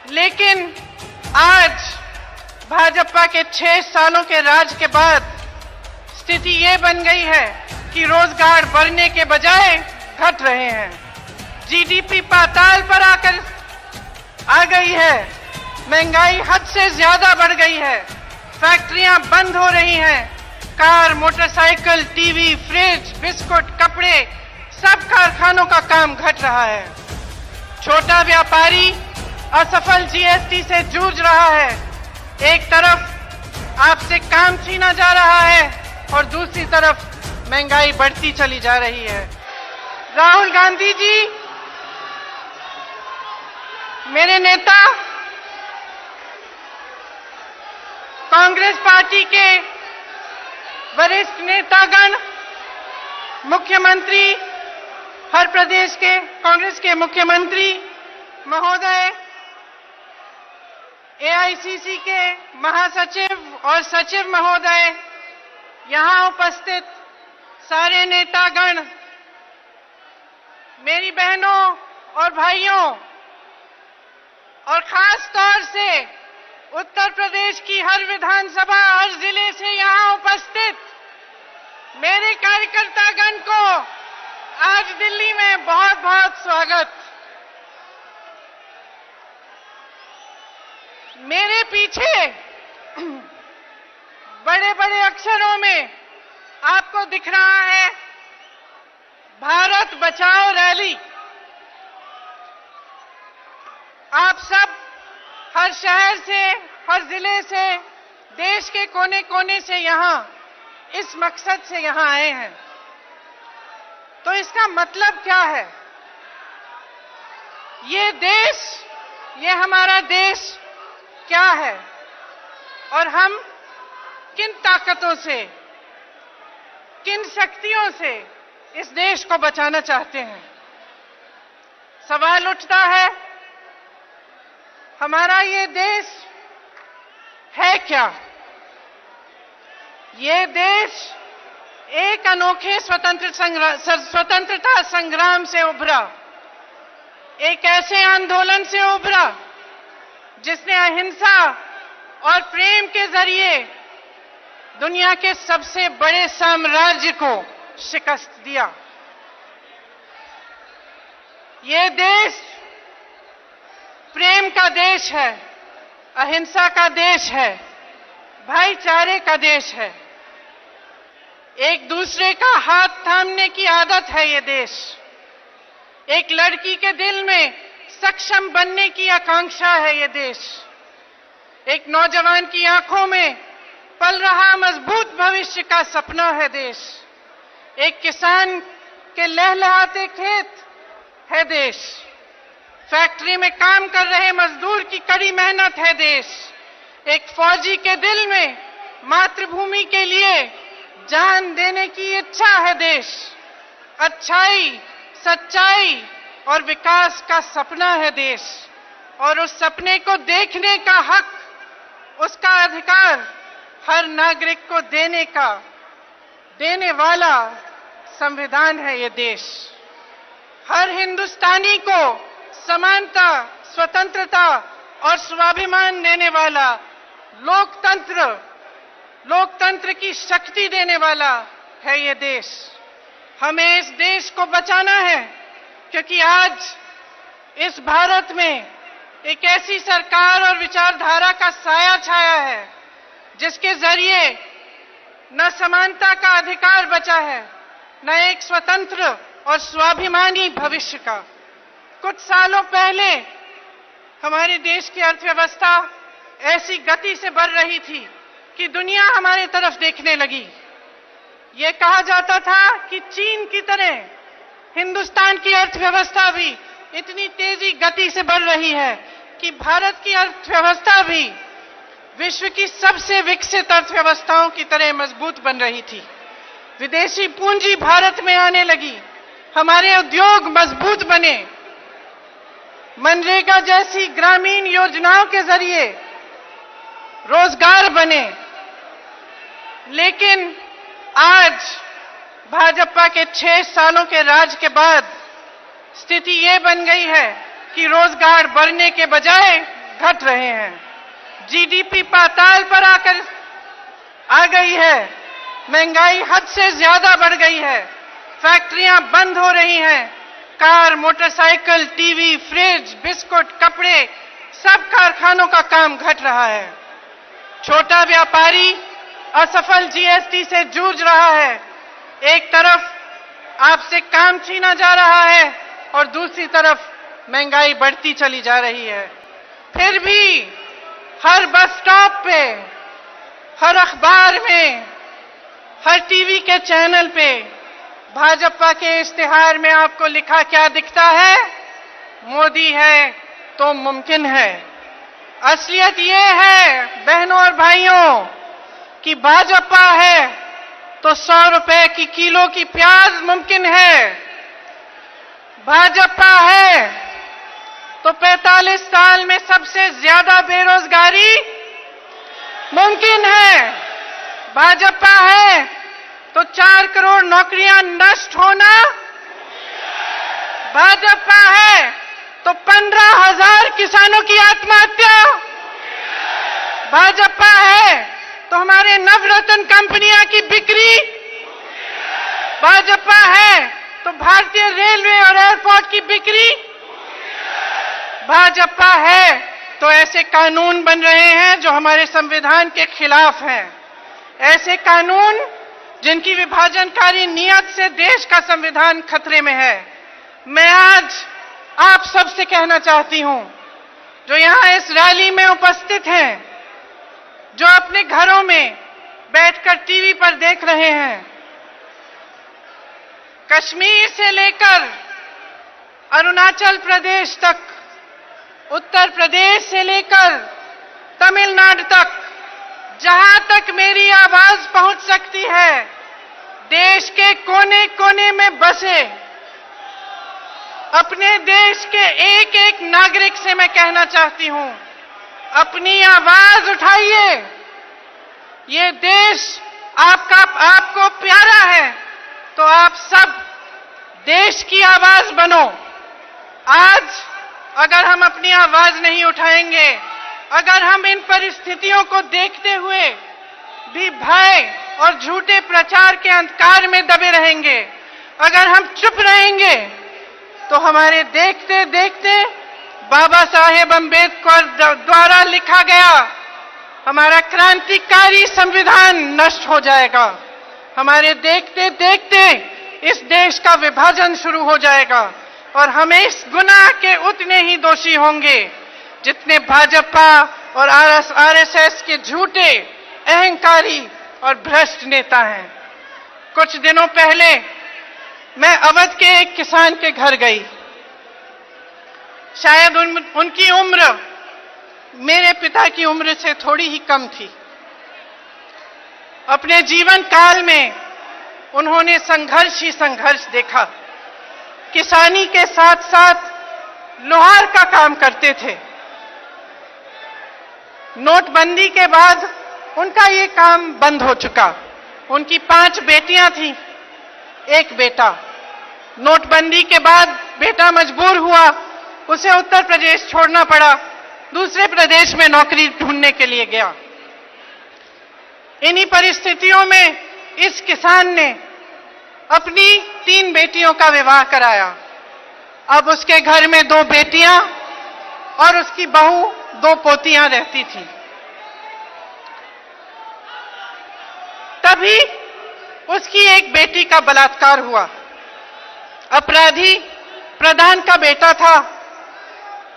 लेकिन आज भाजपा के 6 सालों के राज के बाद स्थिति ये बन गई है कि रोजगार बढ़ने के बजाय घट रहे हैं। जीडीपी पाताल पर आ गई है। महंगाई हद से ज्यादा बढ़ गई है। फैक्ट्रियां बंद हो रही हैं। Car, motorcycle, TV, fridge, biscuit, कपड़े, सब कारखानों का काम घट रहा है। छोटा व्यापारी असफल जीएसटी से जूझ रहा है। एक तरफ आपसे काम छीना जा रहा है और दूसरी तरफ महंगाई बढ़ती चली जा रही है। राहुल गांधी जी, मेरे नेता, कांग्रेस पार्टी के वरिष्ठ नेतागण, मुख्यमंत्री, हर प्रदेश के कांग्रेस के मुख्यमंत्री महोदय, एआईसीसी के महासचिव और सचिव महोदय, यहां उपस्थित सारे नेतागण, मेरी बहनों और भाइयों, और खास तौर से उत्तर प्रदेश की हर विधानसभा, हर जिले से यहां उपस्थित मेरे कार्यकर्तागण को आज दिल्ली में बहुत बहुत स्वागत। मेरे पीछे बड़े बड़े अक्षरों में आपको दिख रहा है भारत बचाओ रैली। आप सब हर शहर से, हर जिले से, देश के कोने कोने से यहां इस मकसद से यहां आए हैं। तो इसका मतलब क्या है? ये देश, ये हमारा देश क्या है और हम किन ताकतों से, किन शक्तियों से इस देश को बचाना चाहते हैं? सवाल उठता है, हमारा ये देश है क्या? ये देश एक अनोखे स्वतंत्रता संग्राम से उभरा, एक ऐसे आंदोलन से उभरा जिसने अहिंसा और प्रेम के जरिए दुनिया के सबसे बड़े साम्राज्य को शिकस्त दिया। ये देश प्रेम का देश है, अहिंसा का देश है, भाईचारे का देश है। एक दूसरे का हाथ थामने की आदत है ये देश। एक लड़की के दिल में सक्षम बनने की आकांक्षा है ये देश। एक नौजवान की आंखों में पल रहा मजबूत भविष्य का सपना है देश। एक किसान के लहलहाते खेत है देश। फैक्ट्री में काम कर रहे मजदूर की कड़ी मेहनत है देश। एक फौजी के दिल में मातृभूमि के लिए जान देने की इच्छा है देश। अच्छाई, सच्चाई और विकास का सपना है देश। और उस सपने को देखने का हक, उसका अधिकार हर नागरिक को देने वाला संविधान है ये देश। हर हिंदुस्तानी को समानता, स्वतंत्रता और स्वाभिमान देने वाला लोकतंत्र की शक्ति देने वाला है ये देश। हमें इस देश को बचाना है क्योंकि आज इस भारत में एक ऐसी सरकार और विचारधारा का साया छाया है जिसके जरिए न समानता का अधिकार बचा है, न एक स्वतंत्र और स्वाभिमानी भविष्य का। कुछ सालों पहले हमारे देश की अर्थव्यवस्था ऐसी गति से बढ़ रही थी कि दुनिया हमारी तरफ देखने लगी। ये कहा जाता था कि चीन की तरह हिंदुस्तान की अर्थव्यवस्था भी इतनी तेजी गति से बढ़ रही है कि भारत की अर्थव्यवस्था भी विश्व की सबसे विकसित अर्थव्यवस्थाओं की तरह मजबूत बन रही थी। विदेशी पूंजी भारत में आने लगी, हमारे उद्योग मजबूत बने, मनरेगा जैसी ग्रामीण योजनाओं के जरिए रोजगार बने। लेकिन आज भाजपा के 6 सालों के राज के बाद स्थिति ये बन गई है कि रोजगार बढ़ने के बजाय घट रहे हैं। जीडीपी पाताल पर आकर आ गई है। महंगाई हद से ज्यादा बढ़ गई है। फैक्ट्रियां बंद हो रही हैं। Car, motorcycle, TV, fridge, biscuit, कपड़े, सब कारखानों का काम घट रहा है। छोटा व्यापारी असफल जीएसटी से जूझ रहा है। एक तरफ आपसे काम छीना जा रहा है और दूसरी तरफ महंगाई बढ़ती चली जा रही है। फिर भी हर बस स्टॉप पे, हर अखबार में, हर टीवी के चैनल पे भाजपा के इश्तिहार में आपको लिखा क्या दिखता है? मोदी है तो मुमकिन है। असलियत ये है बहनों और भाइयों कि भाजपा है तो 100 रुपए की किलो की प्याज मुमकिन है। भाजपा है तो 45 साल में सबसे ज्यादा बेरोजगारी मुमकिन है। भाजपा है तो 4 करोड़ नौकरियां नष्ट होना। भाजपा है तो 15,000 किसानों की आत्महत्या। भाजपा है तो हमारे नवरत्न कंपनियां की बिक्री। भाजपा है तो भारतीय रेलवे और एयरपोर्ट की बिक्री। भाजपा है तो ऐसे कानून बन रहे हैं जो हमारे संविधान के खिलाफ हैं। ऐसे कानून जिनकी विभाजनकारी नीयत से देश का संविधान खतरे में है। मैं आज आप सबसे कहना चाहती हूं, जो यहां इस रैली में उपस्थित हैं, जो अपने घरों में बैठकर टीवी पर देख रहे हैं, कश्मीर से लेकर अरुणाचल प्रदेश तक, उत्तर प्रदेश से लेकर तमिलनाडु तक, जहां तक मेरी आवाज पहुंच सकती है, देश के कोने कोने में बसे अपने देश के एक एक नागरिक से मैं कहना चाहती हूं, अपनी आवाज उठाइए। ये देश आपको प्यारा है तो आप सब देश की आवाज बनो। आज अगर हम अपनी आवाज नहीं उठाएंगे, अगर हम इन परिस्थितियों को देखते हुए भी भय और झूठे प्रचार के अंधकार में दबे रहेंगे, अगर हम चुप रहेंगे, तो हमारे देखते देखते बाबा साहेब अम्बेडकर द्वारा लिखा गया हमारा क्रांतिकारी संविधान नष्ट हो जाएगा। हमारे देखते देखते इस देश का विभाजन शुरू हो जाएगा और हम इस गुनाह के उतने ही दोषी होंगे जितने भाजपा और आरएसएस के झूठे, अहंकारी और भ्रष्ट नेता हैं। कुछ दिनों पहले मैं अवध के एक किसान के घर गई। शायद उनकी उम्र मेरे पिता की उम्र से थोड़ी ही कम थी। अपने जीवन काल में उन्होंने संघर्ष ही संघर्ष देखा। किसानी के साथ साथ लोहार का काम करते थे। नोटबंदी के बाद उनका ये काम बंद हो चुका। उनकी 5 बेटियां थीं, एक बेटा। नोटबंदी के बाद बेटा मजबूर हुआ, उसे उत्तर प्रदेश छोड़ना पड़ा, दूसरे प्रदेश में नौकरी ढूंढने के लिए गया। इन्हीं परिस्थितियों में इस किसान ने अपनी 3 बेटियों का विवाह कराया। अब उसके घर में 2 बेटियां और उसकी बहू 2 पोतियां रहती थी। तभी उसकी एक बेटी का बलात्कार हुआ। अपराधी प्रधान का बेटा था।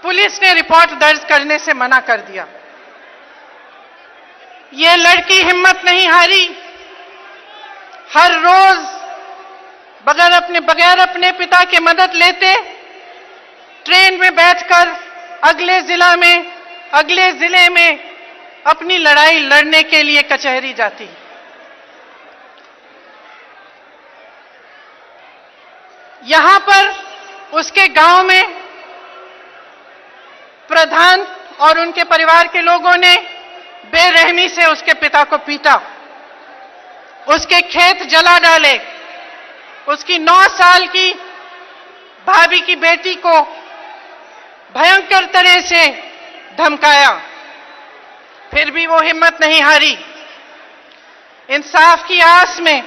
पुलिस ने रिपोर्ट दर्ज करने से मना कर दिया। ये लड़की हिम्मत नहीं हारी। हर रोज बगैर अपने पिता के मदद लेते ट्रेन में बैठकर अगले जिले में अपनी लड़ाई लड़ने के लिए कचहरी जाती। यहां पर उसके गांव में प्रधान और उनके परिवार के लोगों ने बेरहमी से उसके पिता को पीटा, उसके खेत जला डाले, उसकी 9 साल की भाभी की बेटी को भयंकर तरह से धमकाया, फिर भी वो हिम्मत नहीं हारी। इंसाफ की आस में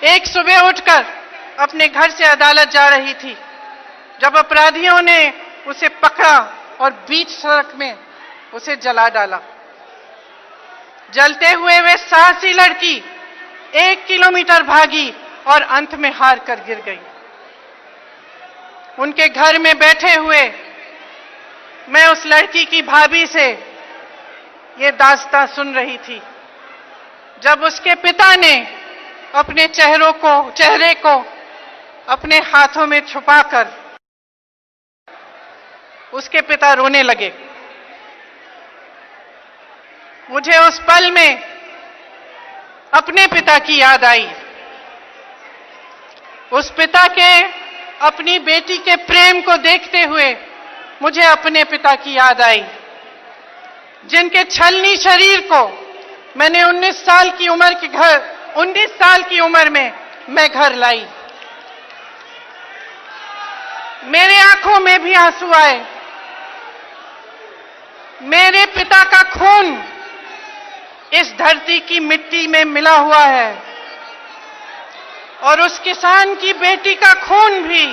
एक सुबह उठकर अपने घर से अदालत जा रही थी, जब अपराधियों ने उसे पकड़ा और बीच सड़क में उसे जला डाला। जलते हुए वे साहसी लड़की 1 किलोमीटर भागी और अंत में हार कर गिर गई। उनके घर में बैठे हुए मैं उस लड़की की भाभी से ये दास्तां सुन रही थी, जब उसके पिता ने अपने चेहरे को अपने हाथों में छुपाकर उसके पिता रोने लगे। मुझे उस पल में अपने पिता की याद आई, उस पिता के अपनी बेटी के प्रेम को देखते हुए मुझे अपने पिता की याद आई, जिनके छलनी शरीर को मैंने 19 साल की उम्र में मैं घर लाई। मेरे आंखों में भी आंसू आए। मेरे पिता का खून इस धरती की मिट्टी में मिला हुआ है और उस किसान की बेटी का खून भी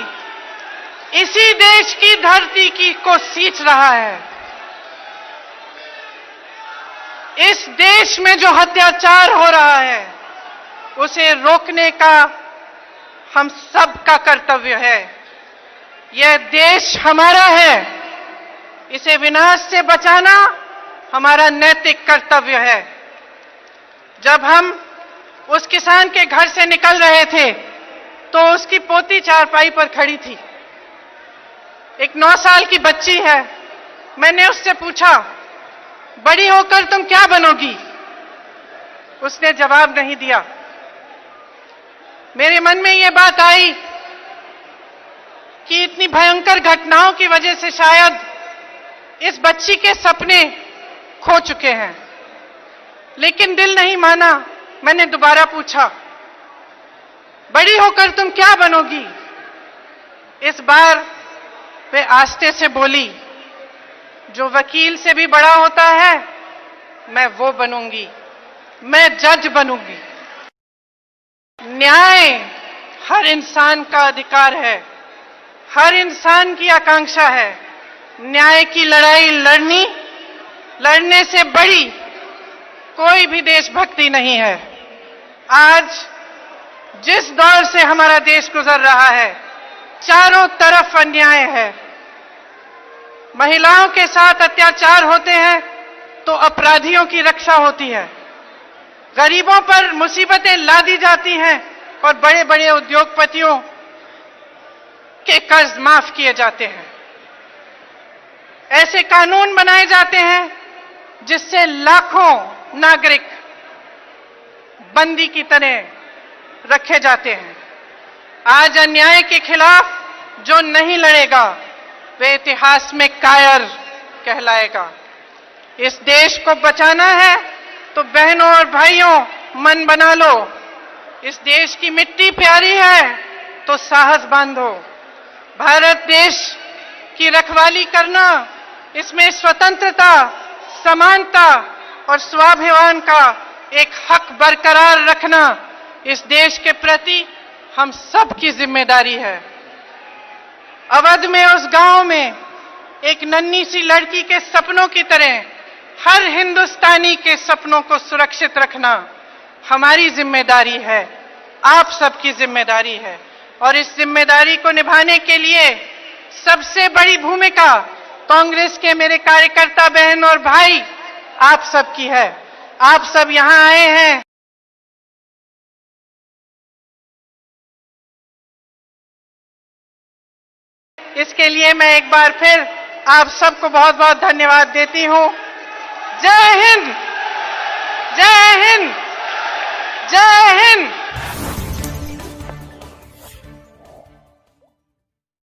इसी देश की धरती को सींच रहा है। इस देश में जो अत्याचार हो रहा है उसे रोकने का हम सब का कर्तव्य है। यह देश हमारा है, इसे विनाश से बचाना हमारा नैतिक कर्तव्य है। जब हम उस किसान के घर से निकल रहे थे तो उसकी पोती चारपाई पर खड़ी थी, एक 9 साल की बच्ची है। मैंने उससे पूछा, बड़ी होकर तुम क्या बनोगी? उसने जवाब नहीं दिया। मेरे मन में यह बात आई कि इतनी भयंकर घटनाओं की वजह से शायद इस बच्ची के सपने खो चुके हैं, लेकिन दिल नहीं माना। मैंने दोबारा पूछा, बड़ी होकर तुम क्या बनोगी? इस बार वे आस्ते से बोली, जो वकील से भी बड़ा होता है मैं वो बनूंगी, मैं जज बनूंगी। न्याय हर इंसान का अधिकार है, हर इंसान की आकांक्षा है। न्याय की लड़ाई लड़ने से बड़ी कोई भी देशभक्ति नहीं है। आज जिस दौर से हमारा देश गुजर रहा है, चारों तरफ अन्याय है। महिलाओं के साथ अत्याचार होते हैं तो अपराधियों की रक्षा होती है, गरीबों पर मुसीबतें लादी जाती हैं और बड़े बड़े उद्योगपतियों के कर्ज माफ किए जाते हैं। ऐसे कानून बनाए जाते हैं जिससे लाखों नागरिक बंदी की तरह रखे जाते हैं। आज अन्याय के खिलाफ जो नहीं लड़ेगा वे इतिहास में कायर कहलाएगा। इस देश को बचाना है तो बहनों और भाइयों मन बना लो। इस देश की मिट्टी प्यारी है तो साहस बांधो। भारत देश की रखवाली करना, इसमें स्वतंत्रता, समानता और स्वाभिमान का एक हक बरकरार रखना इस देश के प्रति हम सब की जिम्मेदारी है। अवध में उस गांव में एक नन्ही सी लड़की के सपनों की तरह हर हिंदुस्तानी के सपनों को सुरक्षित रखना हमारी जिम्मेदारी है, आप सबकी जिम्मेदारी है। और इस जिम्मेदारी को निभाने के लिए सबसे बड़ी भूमिका कांग्रेस के मेरे कार्यकर्ता बहन और भाई आप सबकी है। आप सब यहां आए हैं इसके लिए मैं एक बार फिर आप सबको बहुत बहुत धन्यवाद देती हूं। जय हिंद, जय हिंद, जय हिंद।